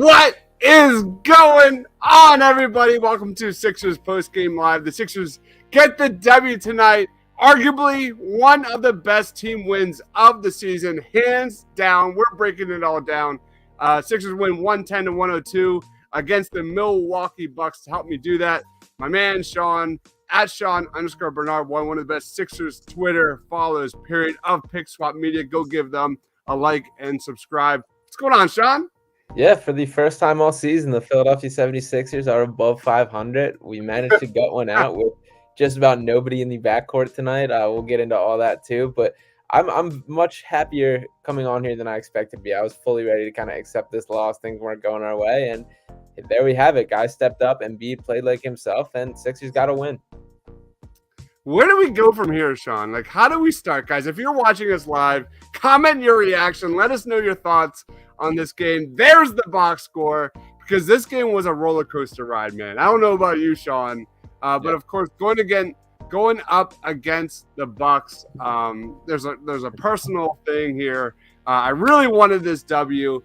What is going on, everybody? Welcome to Sixers Postgame Live. The Sixers get the W tonight. Arguably one of the best team wins of the season, hands down. We're breaking it all down. Sixers win 110-102 against the Milwaukee Bucks. To help me do that, my man Sean at Sean_Bernard, one of the best Sixers Twitter follows, period, of Pick Swap Media. Go give them a like and subscribe. What's going on, Sean? Yeah, for the first time all season, the Philadelphia 76ers are above 500. We managed to gut one out with just about nobody in the backcourt tonight. We'll get into all that too, but I'm much happier coming on here than I expected to be. I was fully ready to kind of accept this loss. Things weren't going our way, and there we have it. Guys stepped up, Embiid played like himself, and Sixers got a win. Where do we go from here, Sean? Like, how do we start, guys? If you're watching us live, comment your reaction. Let us know your thoughts on this game. There's the box score, because this game was a roller coaster ride, man. I don't know about you, Sean, but of course, going up against the Bucks, there's a personal thing here. I really wanted this W.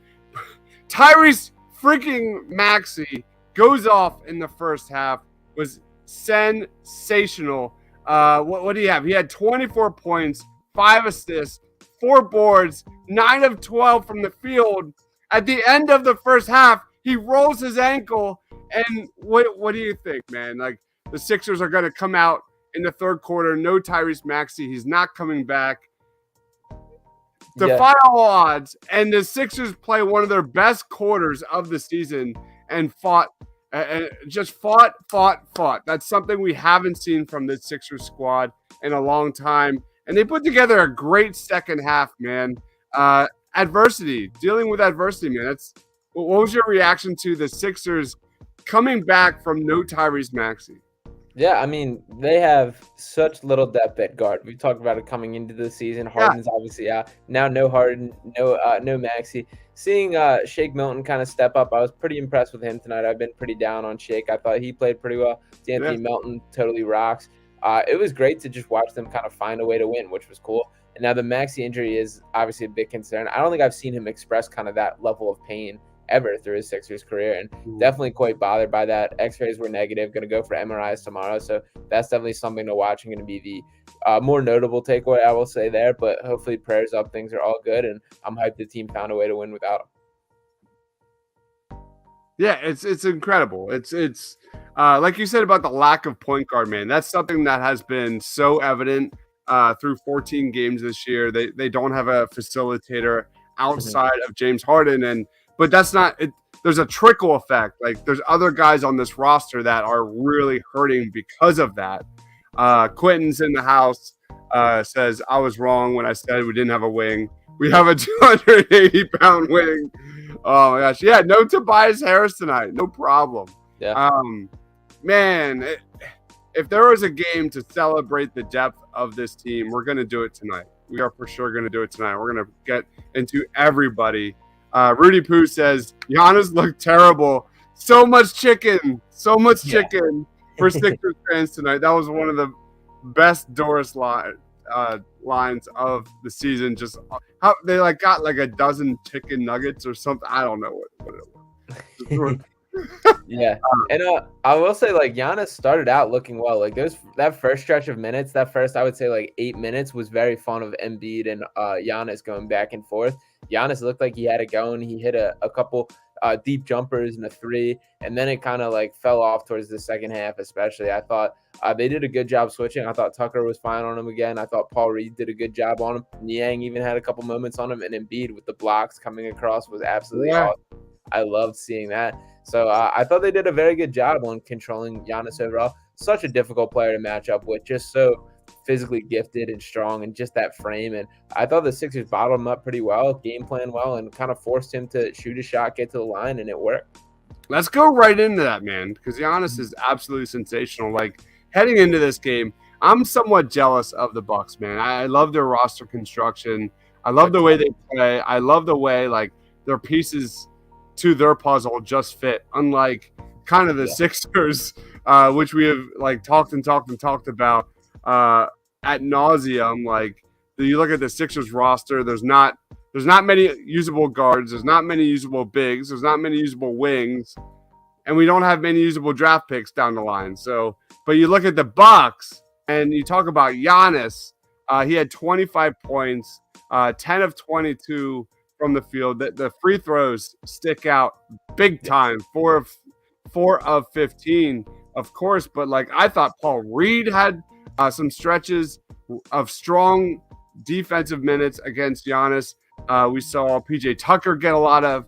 Tyrese freaking Maxey goes off in the first half, was sensational. What do you have? He had 24 points, 5 assists, 4 boards, 9 of 12 from the field. At the end of the first half, he rolls his ankle. And what do you think, man? Like, the Sixers are going to come out in the third quarter. No Tyrese Maxey. He's not coming back. The final odds, and the Sixers play one of their best quarters of the season and fought. Just fought. That's something we haven't seen from the Sixers squad in a long time. And they put together a great second half, man. Dealing with adversity, man. What was your reaction to the Sixers coming back from no Tyrese Maxey? Yeah, I mean, they have such little depth at guard. We talked about it coming into the season. Harden's obviously out. Now no Harden, no Maxey. Seeing Shake Milton kind of step up, I was pretty impressed with him tonight. I've been pretty down on Shake. I thought he played pretty well. D'Anthony Melton totally rocks. It was great to just watch them kind of find a way to win, which was cool. And now the Maxey injury is obviously a big concern. I don't think I've seen him express kind of that level of pain ever through his Sixers career, and definitely quite bothered by that. X-rays were negative. Going to go for MRIs tomorrow, so that's definitely something to watch and going to be the more notable takeaway, I will say there. But hopefully prayers up, things are all good, and I'm hyped the team found a way to win without him. Yeah, it's incredible. It's like you said about the lack of point guard, man. That's something that has been so evident through 14 games this year. They don't have a facilitator outside of James Harden, but that's not it. There's a trickle effect. Like, there's other guys on this roster that are really hurting because of that. Quentin's in the house, says, I was wrong when I said we didn't have a wing. We have a 280-pound wing. Oh, my gosh. Yeah, no Tobias Harris tonight. No problem. Yeah. Man, if there was a game to celebrate the depth of this team, we're going to do it tonight. We are for sure going to do it tonight. We're going to get into everybody. Rudy Poo says, Giannis looked terrible. So much chicken for Sixers fans tonight. That was one of the best Doris lines of the season. Just how they got like a dozen chicken nuggets or something. I don't know what it was. Yeah, and I will say, like, Giannis started out looking well. Like, that first stretch of minutes, that first, I would say, like, 8 minutes was very fun of Embiid and Giannis going back and forth. Giannis looked like he had it going. He hit a couple deep jumpers and a 3, and then it kind of, like, fell off towards the second half, especially. I thought they did a good job switching. I thought Tucker was fine on him again. I thought Paul Reed did a good job on him. Niang even had a couple moments on him, and Embiid with the blocks coming across was absolutely awesome. I loved seeing that. So I thought they did a very good job on controlling Giannis overall. Such a difficult player to match up with, just so physically gifted and strong and just that frame. And I thought the Sixers bottled him up pretty well, game plan well, and kind of forced him to shoot a shot, get to the line, and it worked. Let's go right into that, man, because Giannis is absolutely sensational. Like, heading into this game, I'm somewhat jealous of the Bucks, man. I love their roster construction. I love the way they play. I love the way, like, their pieces to their puzzle just fit, unlike kind of the Sixers, which we have like talked about at nauseum. Like, you look at the Sixers roster, there's not There's not many usable guards. There's not many usable bigs. There's not many usable wings. And we don't have many usable draft picks down the line. So, but you look at the Bucks and you talk about Giannis. He had 25 points, 10 of 22 from the field. The free throws stick out big time. 4 of 15, of course. But like I thought, Paul Reed had some stretches of strong defensive minutes against Giannis. We saw PJ Tucker get a lot of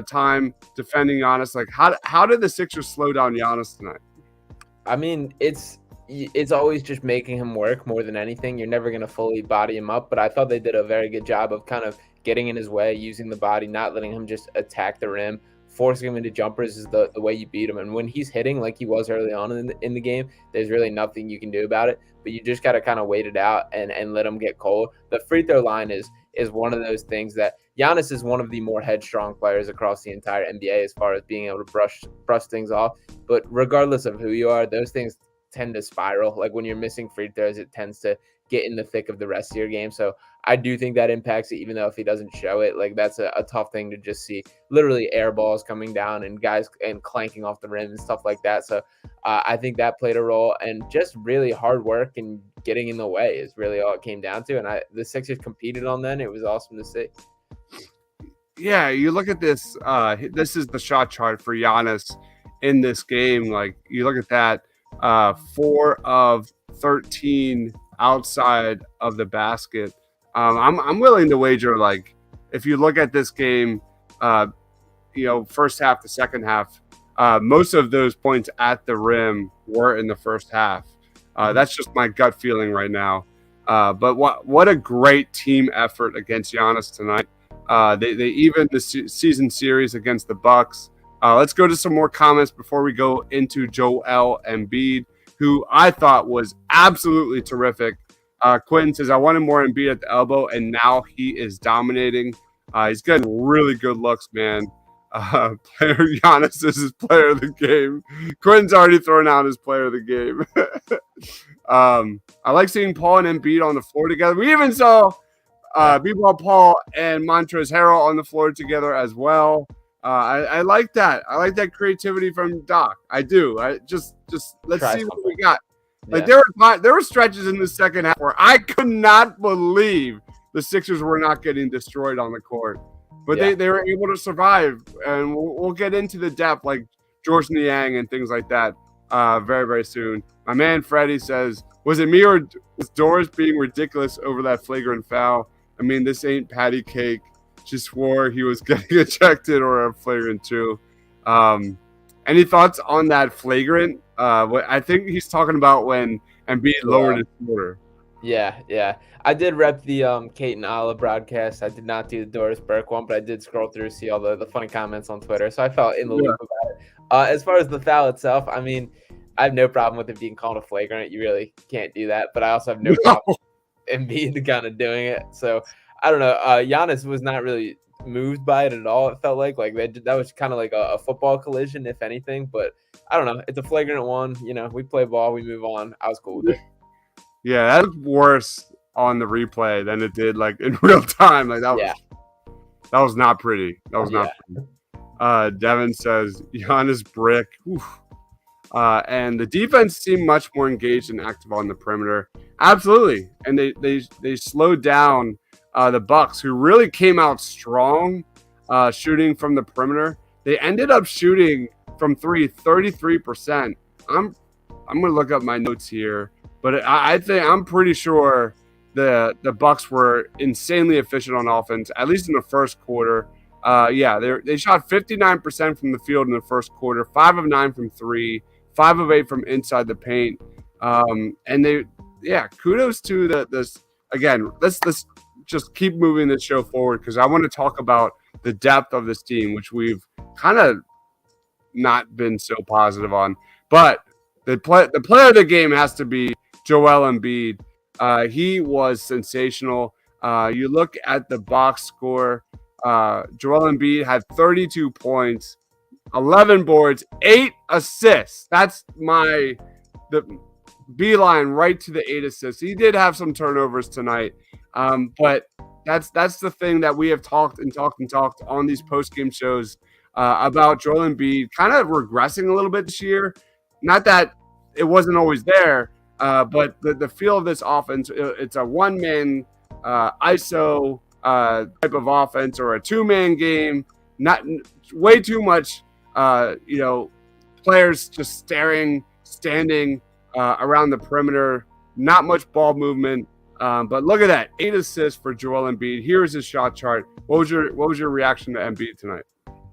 time defending Giannis. Like, how did the Sixers slow down Giannis tonight? I mean, it's always just making him work more than anything. You're never going to fully body him up, but I thought they did a very good job of kind of getting in his way, using the body, not letting him just attack the rim. Forcing him into jumpers is the way you beat him. And when he's hitting like he was early on in the game, there's really nothing you can do about it. But you just got to kind of wait it out and let him get cold. The free throw line is one of those things that Giannis is one of the more headstrong players across the entire NBA as far as being able to brush things off. But regardless of who you are, those things tend to spiral. Like when you're missing free throws, it tends to get in the thick of the rest of your game. So I do think that impacts it, even though if he doesn't show it, like that's a tough thing to just see. Literally air balls coming down and guys and clanking off the rim and stuff like that. So I think that played a role, and just really hard work and getting in the way is really all it came down to. And the Sixers competed on that. It was awesome to see. Yeah, you look at this. This is the shot chart for Giannis in this game. Like you look at that, 4 of 13 outside of the basket. I'm willing to wager, like, if you look at this game, first half to second half, most of those points at the rim were in the first half. That's just my gut feeling right now. But what a great team effort against Giannis tonight. They evened the season series against the Bucks. Let's go to some more comments before we go into Joel Embiid, who I thought was absolutely terrific. Quentin says, I wanted more Embiid at the elbow, and now he is dominating. He's getting really good looks, man. Player Giannis is his player of the game. Quentin's already thrown out his player of the game. I like seeing Paul and Embiid on the floor together. We even saw B-Ball Paul and Montrezl Harrell on the floor together as well. I like that. I like that creativity from Doc. I do. Just let's see what we got. Like there were stretches in the second half where I could not believe the Sixers were not getting destroyed on the court, but they were able to survive, and we'll get into the depth like George Niang and things like that very, very soon. My man Freddie says, was it me or was Doris being ridiculous over that flagrant foul? I mean, this ain't patty cake. She swore he was getting ejected or a flagrant 2. Any thoughts on that flagrant? I think he's talking about when Embiid lowered his shoulder. Yeah. I did rep the Kate and Ala broadcast. I did not do the Doris Burke one, but I did scroll through, see all the funny comments on Twitter. So I felt in the loop about it. As far as the foul itself, I mean, I have no problem with it being called a flagrant. You really can't do that. But I also have no problem with Embiid kind of doing it. So I don't know. Giannis was not really moved by it at all. It felt like that was kind of like a football collision, if anything. But I don't know. It's a flagrant one. You know, we play ball, we move on. I was cool with it. Yeah, that was worse on the replay than it did like in real time. Like that was not pretty. That was not pretty. Devin says Giannis brick. And the defense seemed much more engaged and active on the perimeter. Absolutely. And they slowed down the Bucks, who really came out strong shooting from the perimeter. They ended up shooting from 33%. I'm going to look up my notes here, but I think I'm pretty sure the Bucks were insanely efficient on offense, at least in the first quarter. They shot 59% from the field in the first quarter, 5 of 9 from 3, 5 of 8 from inside the paint. And kudos to this. Again, let's just keep moving this show forward, because I want to talk about the depth of this team, which we've kind of not been so positive on. But the player of the game has to be Joel Embiid. He was sensational. You look at the box score. Joel Embiid had 32 points, 11 boards, 8 assists. That's the beeline right to the 8 assists. He did have some turnovers tonight. But that's the thing that we have talked on these post game shows about Joel Embiid kind of regressing a little bit this year. Not that it wasn't always there, but the feel of this offense, it's a one man ISO type of offense or a 2-man game. Not way too much, players just standing around the perimeter. Not much ball movement. But look at that, 8 assists for Joel Embiid. Here's his shot chart. What was your reaction to Embiid tonight?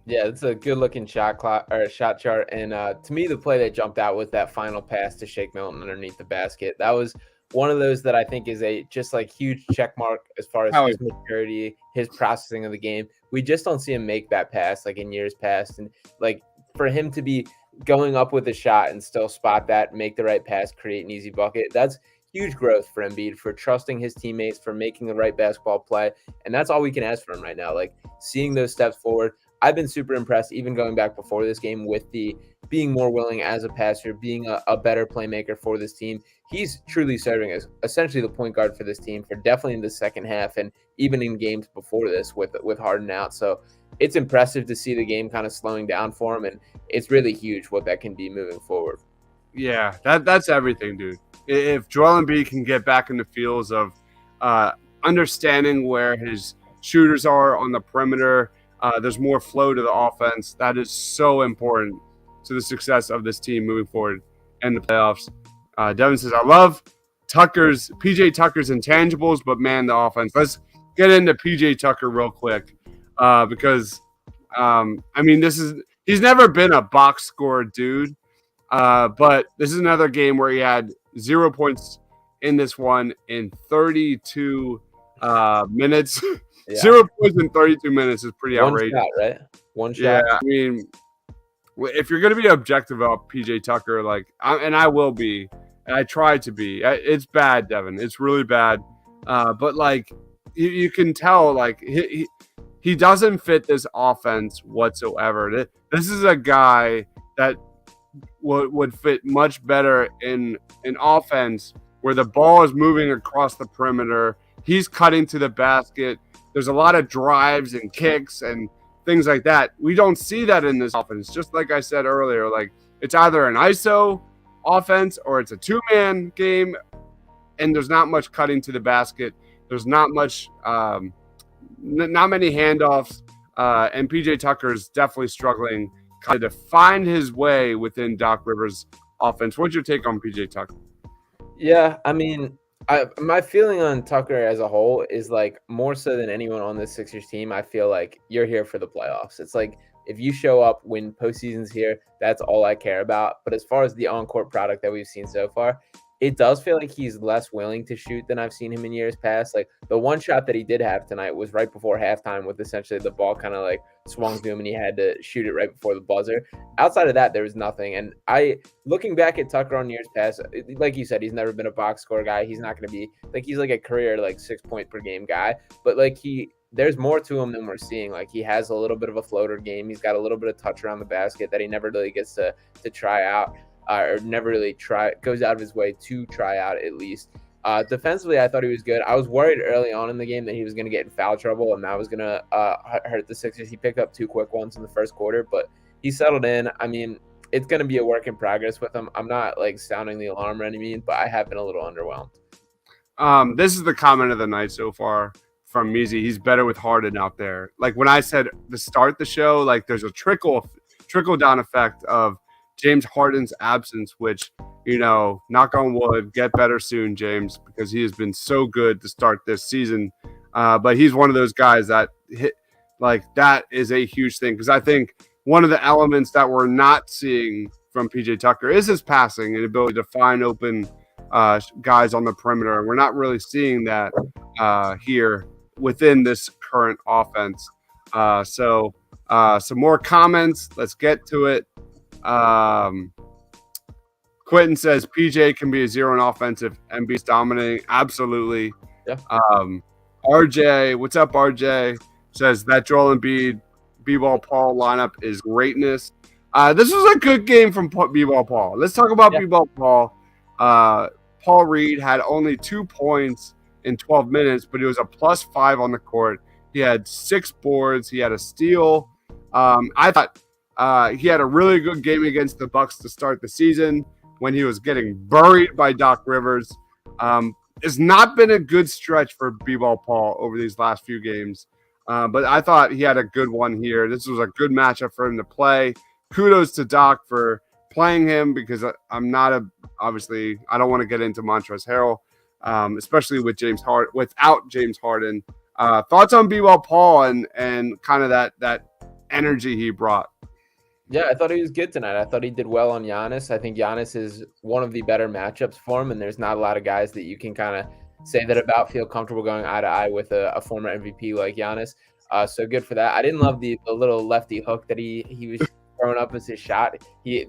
Yeah, it's a good-looking shot chart, and to me, the play that jumped out was that final pass to Shake Milton underneath the basket. That was one of those that I think is a just like huge check mark as far as his maturity, his processing of the game. We just don't see him make that pass like in years past, and like for him to be going up with a shot and still spot that, make the right pass, create an easy bucket. That's huge growth for Embiid, for trusting his teammates, for making the right basketball play, and that's all we can ask for him right now. Like seeing those steps forward. I've been super impressed, even going back before this game, with the being more willing as a passer, being a better playmaker for this team. He's truly serving as essentially the point guard for this team for definitely in the second half and even in games before this with Harden out. So it's impressive to see the game kind of slowing down for him, and it's really huge what that can be moving forward. Yeah, that's everything, dude. If Joel Embiid can get back in the feels of understanding where his shooters are on the perimeter, there's more flow to the offense. That is so important to the success of this team moving forward and the playoffs. Devin says, I love PJ Tucker's intangibles, but man, the offense. Let's get into PJ Tucker real quick because, he's never been a box score dude, but this is another game where he had 0 points in this one in 32 minutes. Yeah. 0 points in 32 minutes is pretty outrageous. Shot, right? One shot. Yeah, I mean, if you're going to be objective about PJ Tucker, and I will be, and I try to be, it's bad, Devin. It's really bad. But you can tell, he doesn't fit this offense whatsoever. This is a guy that would fit much better in an offense where the ball is moving across the perimeter. He's cutting to the basket. There's a lot of drives and kicks and things like that. We don't see that in this offense. Just like I said earlier, it's either an ISO offense or it's a 2-man game, and there's not much cutting to the basket. There's not much, not many handoffs, and PJ Tucker is definitely struggling kind of to find his way within Doc Rivers' offense. What's your take on PJ Tucker? Yeah, I mean, my feeling on Tucker as a whole is more so than anyone on this Sixers team, I feel like you're here for the playoffs. It's like if you show up when postseason's here, that's all I care about. But as far as the on-court product that we've seen so far, it does feel like he's less willing to shoot than I've seen him in years past. The one shot that he did have tonight was right before halftime with essentially the ball kind of swung to him and he had to shoot it right before the buzzer. Outside of that, there was nothing. And looking back at Tucker on years past, like you said, he's never been a box score guy. He's not going to be he's a career 6 point per game guy, but there's more to him than we're seeing. He has a little bit of a floater game. He's got a little bit of touch around the basket that he never really gets to try out. Or never really goes out of his way to try out at least. Defensively, I thought he was good. I was worried early on in the game that he was going to get in foul trouble and that was going to hurt the Sixers. He picked up 2 quick ones in the first quarter, but he settled in. I mean, it's going to be a work in progress with him. I'm not sounding the alarm or any mean, but I have been a little underwhelmed. This is the comment of the night so far from Measy. He's better with Harden out there. When I said to start the show, there's a trickle down effect of James Harden's absence, which, knock on wood, get better soon, James, because he has been so good to start this season. But he's one of those guys that that is a huge thing, because I think one of the elements that we're not seeing from PJ Tucker is his passing and ability to find open guys on the perimeter. We're not really seeing that here within this current offense. So some more comments. Let's get to it. Quentin says PJ can be a 0 in offensive and be dominating. Absolutely. Yeah. RJ, what's up, RJ? Says that Joel Embiid, B-Ball Paul lineup is greatness. This was a good game from B-Ball Paul. Let's talk about B-Ball Paul. Paul Reed had only 2 points in 12 minutes, but he was a +5 on the court. He had 6 boards. He had a steal. I thought he had a really good game against the Bucks to start the season when he was getting buried by Doc Rivers. It's not been a good stretch for B-Ball Paul over these last few games. But I thought he had a good one here. This was a good matchup for him to play. Kudos to Doc for playing him because I'm not obviously I don't want to get into Montrezl Harrell, especially with without James Harden. Thoughts on B-Ball Paul and kind of that energy he brought? Yeah, I thought he was good tonight. I thought he did well on Giannis. I think Giannis is one of the better matchups for him, and there's not a lot of guys that you can kind of say that about, feel comfortable going eye to eye with a former MVP like Giannis. So good for that. I didn't love the little lefty hook that he was throwing up as his shot.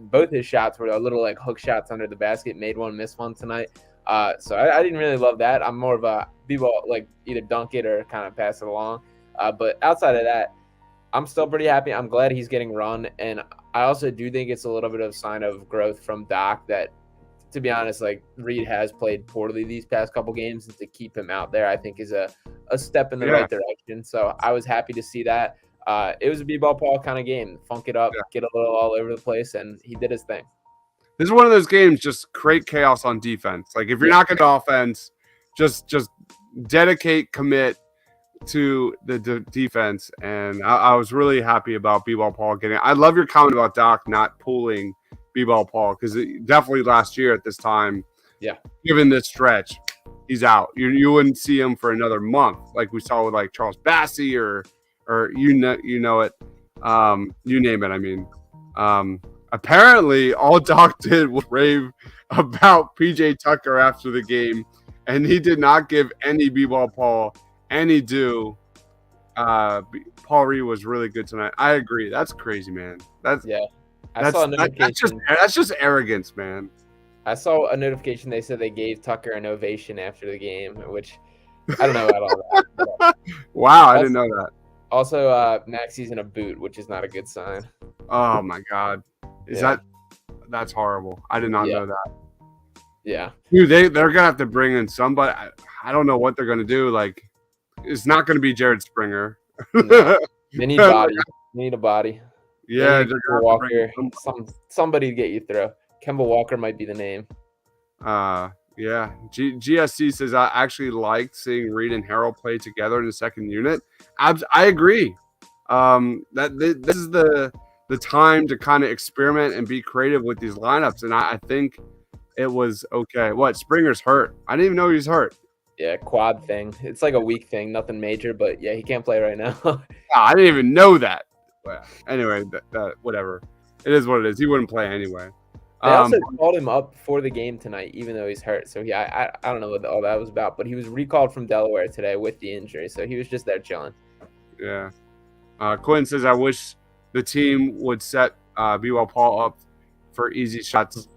Both his shots were a little like hook shots under the basket, made one, missed one tonight. So I didn't really love that. I'm more of a b-ball, like either dunk it or kind of pass it along. But outside of that, I'm still pretty happy. I'm glad he's getting run. And I also do think it's a little bit of a sign of growth from Doc that, to be honest, like Reed has played poorly these past couple games, and to keep him out there, I think is a step in the right direction. So I was happy to see that. It was a b-ball Paul kind of game. Funk it up, get a little all over the place, and he did his thing. This is one of those games, just create chaos on defense. Like if you're not going to offense, just dedicate, commit to the defense. And I was really happy about B-Ball Paul getting. I love your comment about Doc not pulling B-Ball Paul because definitely last year at this time, given this stretch, he's out. You wouldn't see him for another month, like we saw with like Charles Bassey or you know it, you name it. I mean, apparently all Doc did was rave about PJ Tucker after the game, and he did not give any B-Ball Paul any due. Paul Reed was really good tonight. I agree. That's crazy, man. I saw a notification. That's just arrogance, man. I saw a notification. They said they gave Tucker an ovation after the game, which I don't know about all that. Wow, I didn't know that. Also, Maxi's in a boot, which is not a good sign. Oh my God, that's horrible. I did not know that. Yeah, dude, they're gonna have to bring in somebody. I don't know what they're gonna do. Like, it's not gonna be Jared Springer. No. They need body. They need a body. Yeah, Kemba Walker. Somebody to get you through. Kemba Walker might be the name. Yeah. GSC says I actually liked seeing Reed and Harrell play together in the second unit. I agree. This is the time to kind of experiment and be creative with these lineups, and I think it was okay. What, Springer's hurt? I didn't even know he was hurt. Yeah, quad thing. It's like a weak thing, nothing major, but yeah, he can't play right now. I didn't even know that. Well, anyway, that whatever. It is what it is. He wouldn't play anyway. They also called him up for the game tonight, even though he's hurt. So I don't know what all that was about, but he was recalled from Delaware today with the injury, so he was just there chilling. Yeah. Quinn says, I wish the team would set B-Ball Paul up for easy shots.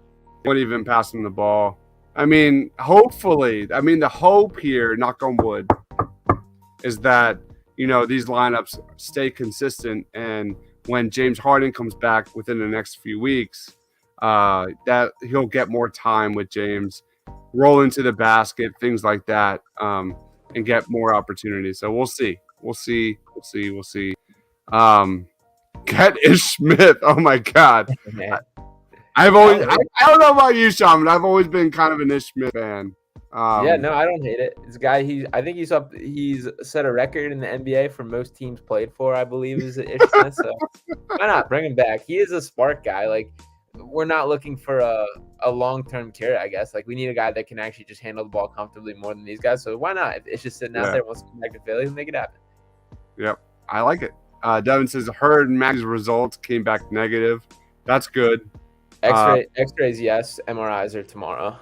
Wouldn't even pass him the ball. I mean, hopefully, the hope here, knock on wood, is that, these lineups stay consistent, and when James Harden comes back within the next few weeks, that he'll get more time with James, roll into the basket, things like that, and get more opportunities. So we'll see. Get Ish Smith. Oh my God. I don't know about you, Sean, but I've always been kind of an Ish Smith fan. Yeah, no, I don't hate it. This guy, I think he's set a record in the NBA for most teams played for, I believe, is Ish Smith. So why not bring him back? He is a spark guy. Like, we're not looking for a long-term cure, I guess. Like, we need a guy that can actually just handle the ball comfortably more than these guys. So why not? If it's just sitting out there, wants to come back to Philly, make it happen. Yep, I like it. Devin says, heard Max's results came back negative. That's good. X-rays, yes. MRIs are tomorrow.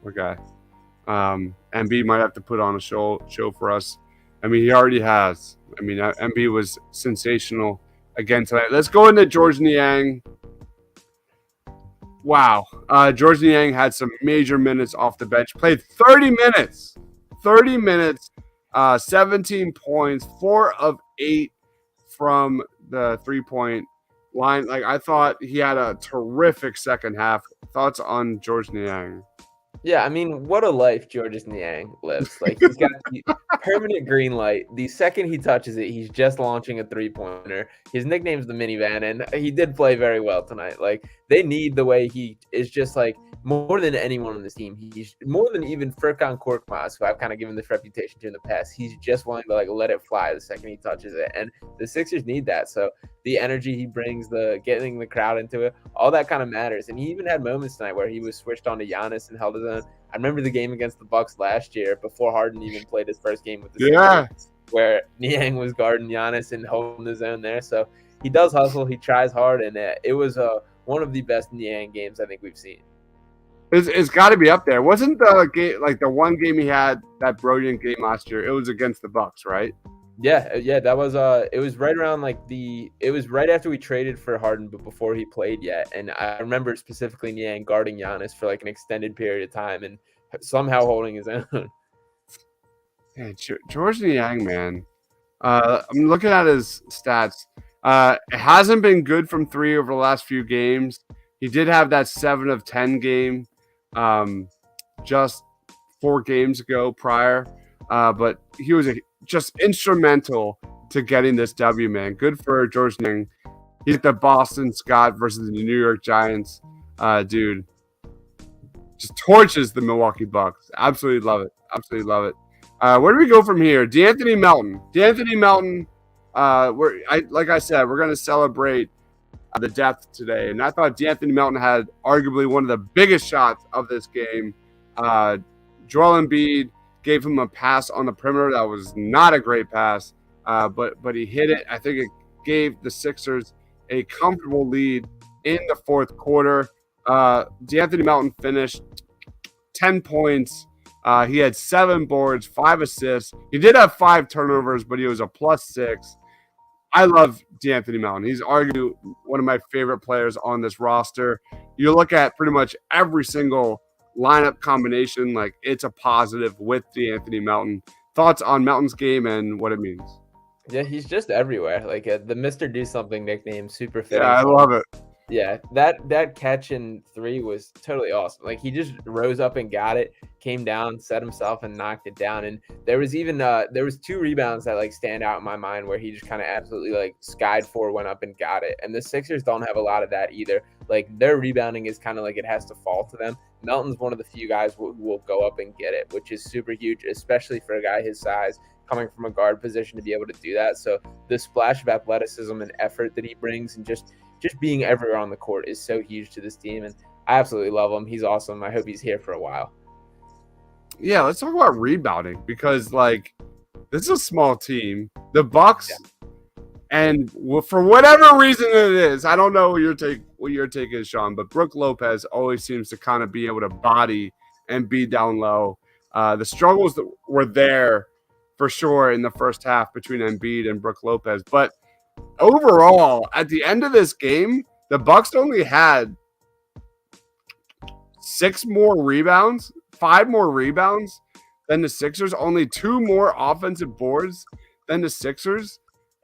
Okay. MB might have to put on a show for us. I mean, he already has. I mean, MB was sensational again tonight. Let's go into Georges Niang. Wow. Georges Niang had some major minutes off the bench. Played 30 minutes. 17 points, 4 of 8 from the 3-point line. Like, I thought he had a terrific second half. Thoughts on Georges Niang? Yeah, I mean, what a life Georges Niang lives. Like, he's got the permanent green light. The second he touches it, he's just launching a three-pointer. His nickname's the minivan, and he did play very well tonight. Like, they need the way he is just, like, more than anyone on this team. He's more than even Furkan Korkmaz, who I've kind of given this reputation to in the past. He's just willing to, like, let it fly the second he touches it. And the Sixers need that. So the energy he brings, the getting the crowd into it, all that kind of matters. And he even had moments tonight where he was switched on to Giannis and held his own. I remember the game against the Bucks last year before Harden even played his first game with the Sixers, where Niang was guarding Giannis and holding his own there. So he does hustle, he tries hard, and it was one of the best Niang games I think we've seen. It's got to be up there. Wasn't the game like the one game he had, that brilliant game last year? It was against the Bucks, right? Yeah, that was it was right around it was right after we traded for Harden, but before he played yet. And I remember specifically Niang guarding Giannis for like an extended period of time and somehow holding his own. Yeah, Georges Niang, man. I'm looking at his stats. It hasn't been good from three over the last few games. He did have that 7 of 10 game just 4 games ago prior. But he was just instrumental to getting this W, man. Good for Georges Niang. He's the Boston Scott versus the New York Giants. Dude, just torches the Milwaukee Bucks. Absolutely love it. Absolutely love it. Where do we go from here? De'Anthony Melton. De'Anthony Melton. Like I said, we're going to celebrate the depth today. And I thought De'Anthony Melton had arguably one of the biggest shots of this game. Joel Embiid gave him a pass on the perimeter that was not a great pass, but he hit it. I think it gave the Sixers a comfortable lead in the fourth quarter. De'Anthony Melton finished 10 points. He had 7 boards, 5 assists. He did have 5 turnovers, but he was a +6. I love De'Anthony Melton. He's arguably one of my favorite players on this roster. You look at pretty much every single lineup combination, like it's a positive with De'Anthony Melton. Thoughts on Melton's game and what it means? Yeah, he's just everywhere. Like the Mr. Do Something nickname, super fitting. Yeah, I love it. Yeah, that catch in 3 was totally awesome. Like he just rose up and got it, came down, set himself, and knocked it down. And there was even there was 2 rebounds that like stand out in my mind where he just kind of absolutely like skied for, went up and got it. And the Sixers don't have a lot of that either. Like their rebounding is kind of like it has to fall to them. Melton's one of the few guys who will go up and get it, which is super huge, especially for a guy his size, coming from a guard position to be able to do that. So the splash of athleticism and effort that he brings and just being everywhere on the court is so huge to this team. And I absolutely love him. He's awesome. I hope he's here for a while. Yeah, let's talk about rebounding because like this is a small team. The Bucks, and for whatever reason it is, I don't know what your take is, Sean, but Brook Lopez always seems to kind of be able to body and be down low. The struggles that were there for sure in the first half between Embiid and Brook Lopez, but overall, at the end of this game, the Bucks only had 5 more rebounds than the Sixers. Only 2 more offensive boards than the Sixers.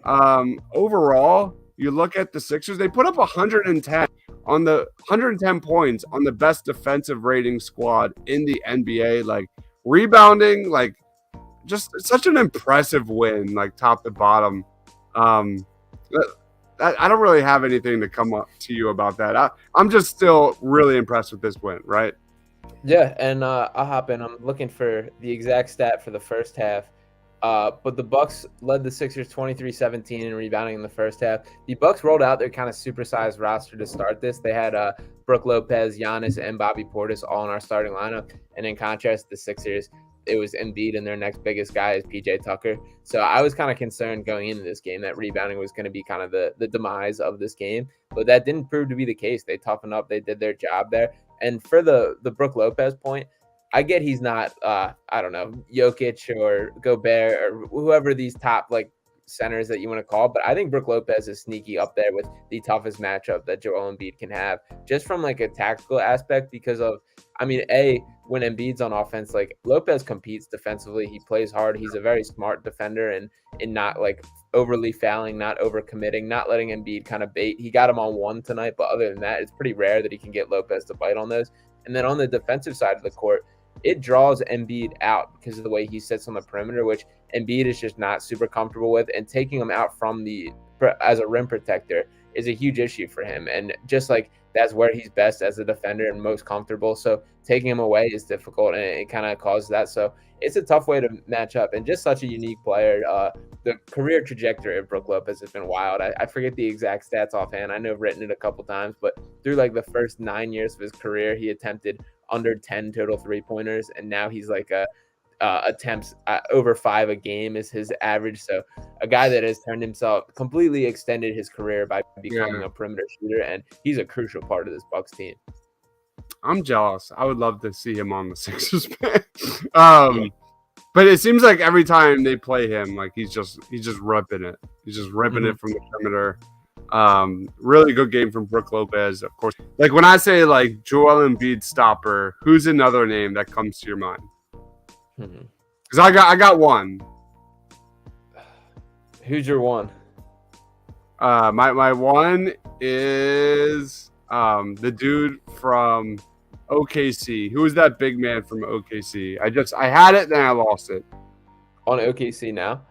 Overall, you look at the Sixers; they put up 110 points on the best defensive rating squad in the NBA. Like rebounding, like just such an impressive win, like top to bottom. I don't really have anything to come up to you about that. I'm just still really impressed with this win, right? Yeah, and I'll hop in. I'm looking for the exact stat for the first half. But the Bucks led the Sixers 23-17 in rebounding in the first half. The Bucks rolled out their kind of supersized roster to start this. They had Brook Lopez, Giannis, and Bobby Portis all in our starting lineup. And in contrast, the Sixers, it was Embiid, and their next biggest guy is PJ Tucker. So I was kind of concerned going into this game that rebounding was going to be kind of the demise of this game. But that didn't prove to be the case. They toughened up. They did their job there. And for the Brook Lopez point, I get he's not, I don't know, Jokic or Gobert or whoever these top like centers that you want to call, but I think Brook Lopez is sneaky up there with the toughest matchup that Joel Embiid can have, just from like a tactical aspect because of, I mean, when Embiid's on offense, like Lopez competes defensively, he plays hard, he's a very smart defender and not like overly fouling, not overcommitting, not letting Embiid kind of bait. He got him on one tonight, but other than that, it's pretty rare that he can get Lopez to bite on those. And then on the defensive side of the court, it draws Embiid out because of the way he sits on the perimeter, which Embiid is just not super comfortable with. And taking him out as a rim protector is a huge issue for him. And just like that's where he's best as a defender and most comfortable. So taking him away is difficult, and it kind of causes that. So it's a tough way to match up, and just such a unique player. The career trajectory of Brook Lopez has been wild. I forget the exact stats offhand. I know I've written it a couple times, but through like the first 9 years of his career, he attempted under 10 total 3-pointers, and now he's like attempts over 5 a game is his average. So a guy that has turned himself, completely extended his career by becoming a perimeter shooter, and he's a crucial part of this Bucks team. I'm jealous. I would love to see him on the Sixers. But it seems like every time they play him, like he's just ripping it. He's just ripping it from the perimeter. Really good game from Brook Lopez, of course. Like when I say like Joel Embiid stopper, who's another name that comes to your mind? Because I got one. Who's your one? My one is the dude from OKC. Who was that big man from OKC? I had it, then I lost it. On OKC now?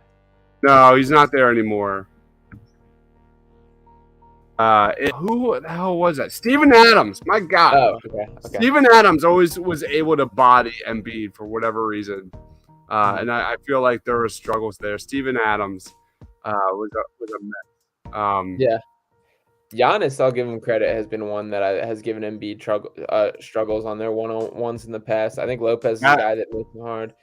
No, he's not there anymore. Who the hell was that? Steven Adams. My God. Oh, okay. Steven Adams always was able to body Embiid for whatever reason. And I feel like there were struggles there. Steven Adams was a mess. Yeah. Giannis, I'll give him credit, has been one that has given Embiid struggles on their one-on-ones in the past. I think Lopez is a guy that makes him hard.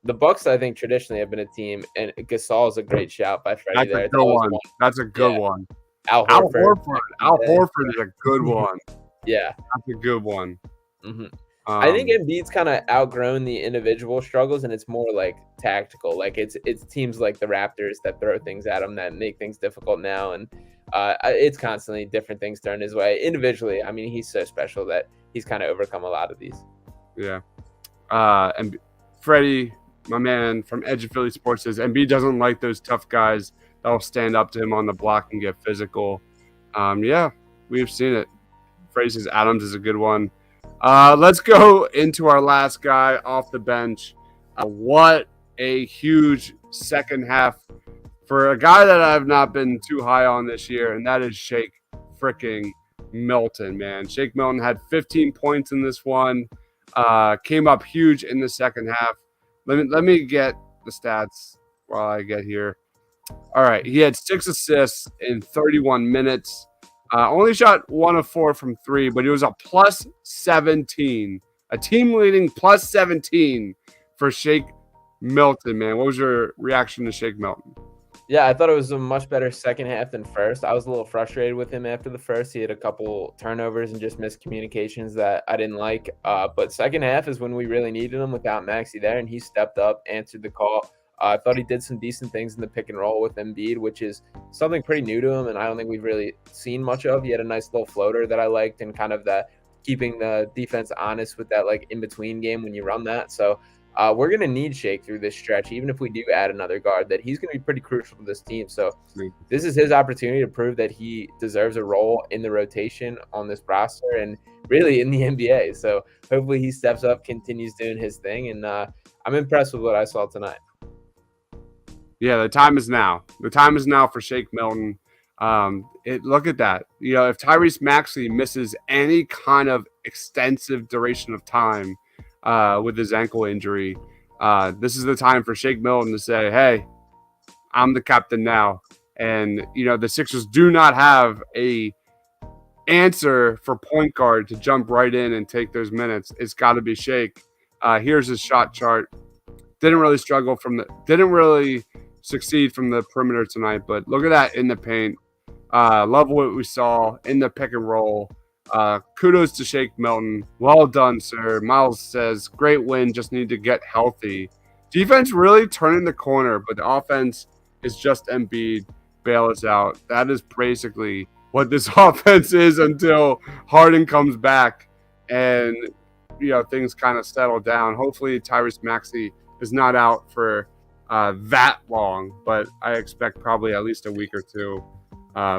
The Bucks, I think, traditionally have been a team, and Gasol is a great shout by Freddie. That's a good one. That's a good one. Al Horford is a good one. Yeah. That's a good one. I think Embiid's kind of outgrown the individual struggles, and it's more like tactical. Like it's teams like the Raptors that throw things at him that make things difficult now, and it's constantly different things thrown his way. Individually, I mean, he's so special that he's kind of overcome a lot of these. Yeah. And Freddie, my man from Edge of Philly Sports, says Embiid doesn't like those tough guys that will stand up to him on the block and get physical. Yeah, we've seen it. Freddie says Adams is a good one. Let's go into our last guy off the bench. What a huge second half for a guy that I've not been too high on this year, and that is Shake freaking Milton, man. Shake Milton had 15 points in this one. Came up huge in the second half. Let me get the stats while I get here. All right, he had 6 assists in 31 minutes. Only shot 1 of 4 from 3, but he was a plus 17, a team leading plus 17 for Shake Milton, man. What was your reaction to Shake Milton? Yeah, I thought it was a much better second half than first. I was a little frustrated with him after the first. He had a couple turnovers and just miscommunications that I didn't like. But second half is when we really needed him without Maxey there, and he stepped up, answered the call. I thought he did some decent things in the pick and roll with Embiid, which is something pretty new to him, and I don't think we've really seen much of. He had a nice little floater that I liked, and kind of that keeping the defense honest with that like in-between game when you run that. So we're going to need Shake through this stretch, even if we do add another guard, that he's going to be pretty crucial to this team. So this is his opportunity to prove that he deserves a role in the rotation on this roster and really in the NBA. So hopefully he steps up, continues doing his thing, and I'm impressed with what I saw tonight. Yeah, the time is now. The time is now for Shake Milton. Look at that. You know, if Tyrese Maxey misses any kind of extensive duration of time with his ankle injury, this is the time for Shake Milton to say, hey, I'm the captain now. And, you know, the Sixers do not have a answer for point guard to jump right in and take those minutes. It's got to be Shake. Here's his shot chart. Didn't really succeed from the perimeter tonight, but look at that in the paint. Love what we saw in the pick and roll. Kudos to Shake Milton. Well done, sir. Miles says, great win, just need to get healthy. Defense really turning the corner, but the offense is just Embiid, bail us out. That is basically what this offense is until Harden comes back and, you know, things kind of settle down. Hopefully Tyrese Maxey is not out for that long, but I expect probably at least a week or two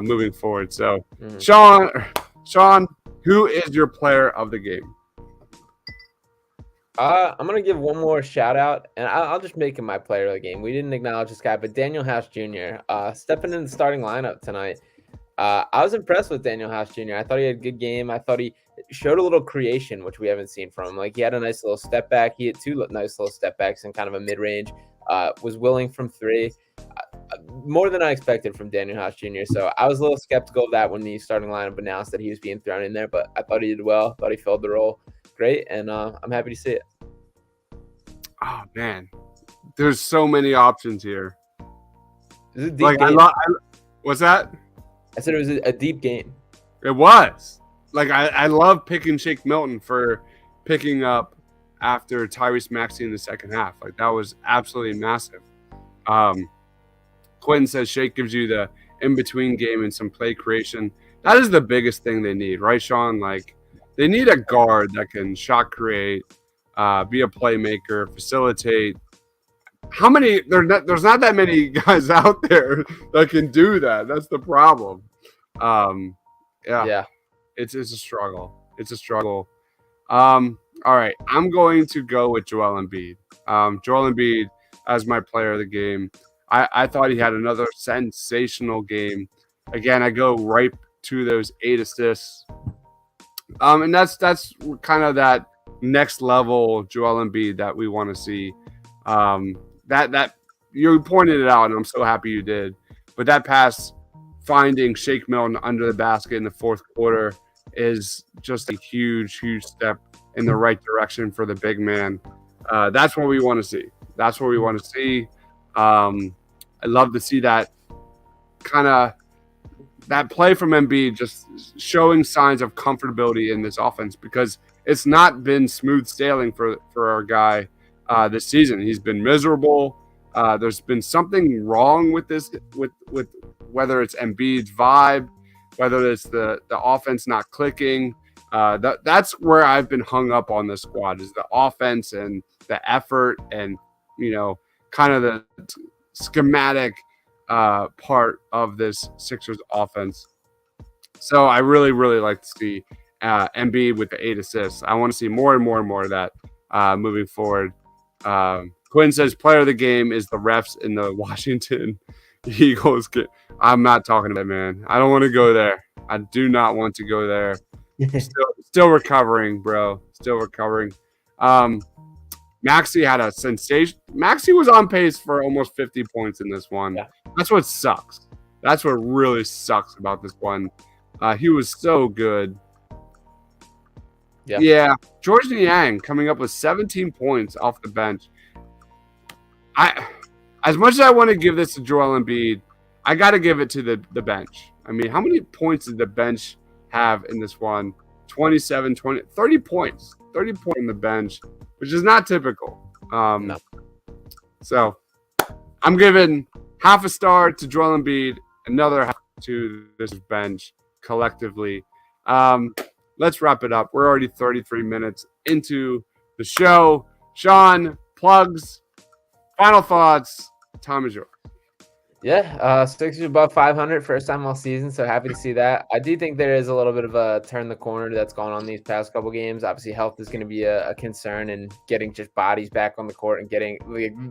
moving forward. So, Sean, who is your player of the game? I'm gonna give one more shout out, and I'll just make him my player of the game. We didn't acknowledge this guy, but Daniel House Jr. Stepping in the starting lineup tonight. I was impressed with Daniel House Jr. I thought he had a good game. I thought he showed a little creation, which we haven't seen from him. Like he had a nice little step back. He had two nice little step backs in kind of a mid range. Was willing from three. More than I expected from Daniel House Jr. So I was a little skeptical of that when the starting lineup announced that he was being thrown in there, but I thought he did well. Thought he filled the role great, and I'm happy to see it. Oh man, there's so many options here. This is a deep game. What's that? I said it was a deep game. It was. Like I love picking Shake Milton for picking up after Tyrese Maxey in the second half. Like that was absolutely massive. Quentin says Shake gives you the in-between game and some play creation. That is the biggest thing they need, right, Sean? Like they need a guard that can shot create, be a playmaker, facilitate. How many? There's not that many guys out there that can do that. That's the problem. Yeah. It's a struggle. It's a struggle. All right, I'm going to go with Joel Embiid. Joel Embiid as my player of the game. I thought he had another sensational game. Again, I go right to those 8 assists. And that's kind of that next level Joel Embiid that we want to see. That you pointed it out, and I'm so happy you did. But that pass finding Shake Milton under the basket in the fourth quarter is just a huge step in the right direction for the big man. That's what we want to see. That's what we want to see. I love to see that kind of that play from Embiid just showing signs of comfortability in this offense because it's not been smooth sailing for our guy this season. He's been miserable. There's been something wrong with this, with whether it's Embiid's vibe, whether it's the offense not clicking. That's where I've been hung up on this squad is the offense and the effort and, kind of the schematic part of this Sixers offense. So I really, really like to see Embiid with the 8 assists. I want to see more and more and more of that moving forward. Quinn says player of the game is the refs in the Washington Eagles game. I'm not talking about it, man. I don't want to go there. I do not want to go there. Still recovering, bro. Still recovering. Maxey had a sensation. Maxey was on pace for almost 50 points in this one. Yeah. That's what sucks. That's what really sucks about this one. He was so good. Yeah. George Niang coming up with 17 points off the bench. As much as I want to give this to Joel Embiid, I got to give it to the bench. I mean, how many points did the bench have in this one? 27, 20, 30 points. 30 points on the bench, which is not typical. No. So I'm giving half a star to Joel Embiid, another half to this bench collectively. Let's wrap it up. We're already 33 minutes into the show. Sean, plugs, final thoughts. Time is yours. Yeah, Sixers above 500, first time all season, so happy to see that. I do think there is a little bit of a turn the corner that's gone on these past couple games. Obviously, health is going to be a concern, and getting just bodies back on the court and getting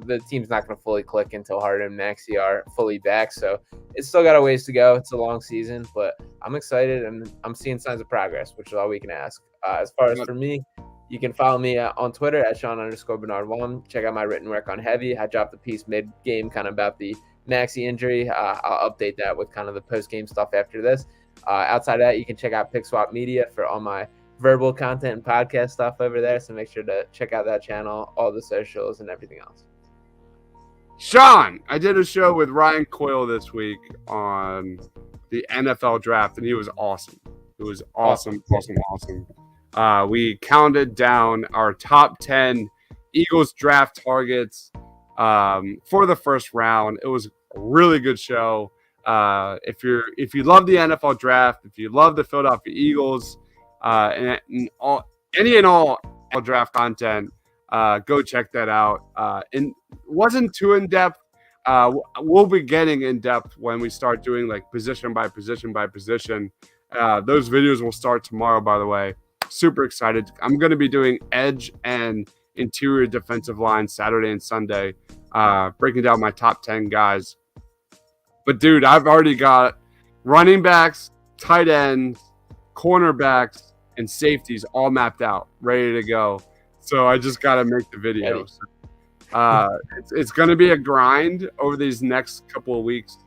the team's not going to fully click until Harden and Maxey are fully back. So it's still got a ways to go. It's a long season, but I'm excited and I'm seeing signs of progress, which is all we can ask. As far as for me, you can follow me on Twitter at Sean_Bernard1. Check out my written work on Heavy. I dropped a piece mid-game kind of about the Maxey injury. I'll update that with kind of the post-game stuff after this. Outside of that, you can check out Pick Swap Media for all my verbal content and podcast stuff over there. So make sure to check out that channel, all the socials, and everything else. Sean, I did a show with Ryan Coyle this week on the NFL draft, and he was awesome. It was awesome. We counted down our top 10 Eagles draft targets for the first round. It was a really good show. If you love the NFL draft, if you love the Philadelphia Eagles, and all draft content, go check that out. It wasn't too in depth. We'll be getting in depth when we start doing like position by position by position. Those videos will start tomorrow, by the way. Super excited. I'm going to be doing edge and interior defensive line Saturday and Sunday, breaking down my top 10 guys. But dude, I've already got running backs, tight ends, cornerbacks, and safeties all mapped out, ready to go. So I just got to make the video. So, it's going to be a grind over these next couple of weeks,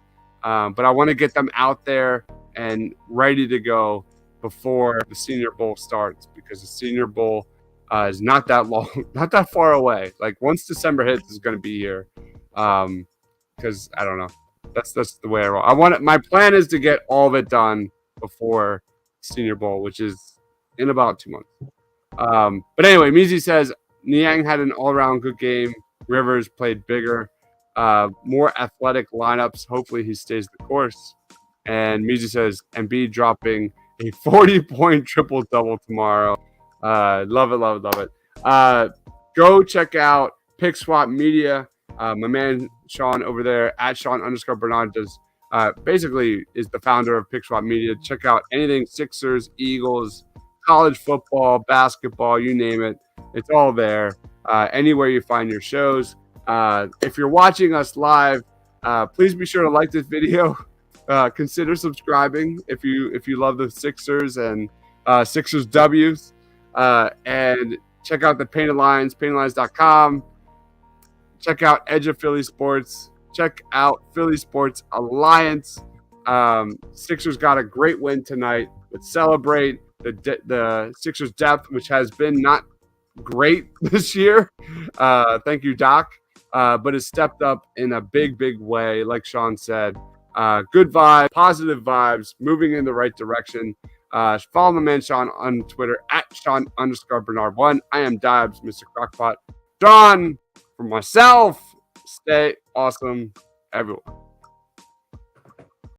but I want to get them out there and ready to go before the Senior Bowl starts, because the Senior Bowl is not that long, not that far away. Like once December hits, it's going to be here. Because I don't know. That's the way I roll. My plan is to get all of it done before Senior Bowl, which is in about 2 months. But anyway, Mizi says Niang had an all-around good game. Rivers played bigger, more athletic lineups. Hopefully he stays the course. And Mizi says Embiid dropping a 40-point triple-double tomorrow. Love it, love it, love it. Go check out Pick Swap Media. My man Sean over there at Sean_Bernard does basically is the founder of Pick Swap Media. Check out anything Sixers, Eagles, college football, basketball, you name it. It's all there. Anywhere you find your shows. If you're watching us live, please be sure to like this video. Consider subscribing if you love the Sixers and Sixers W's. And check out the Painted Lines, paintedlines.com. Check out Edge of Philly Sports. Check out Philly Sports Alliance. Sixers got a great win tonight. Let's celebrate the Sixers depth, which has been not great this year. Thank you, Doc. But has stepped up in a big, big way. Like Sean said, good vibe, positive vibes, moving in the right direction. Follow my man Sean on Twitter at Sean_Bernard1. I am Dibs, Mr. Crockpot. John, for myself, stay awesome, everyone.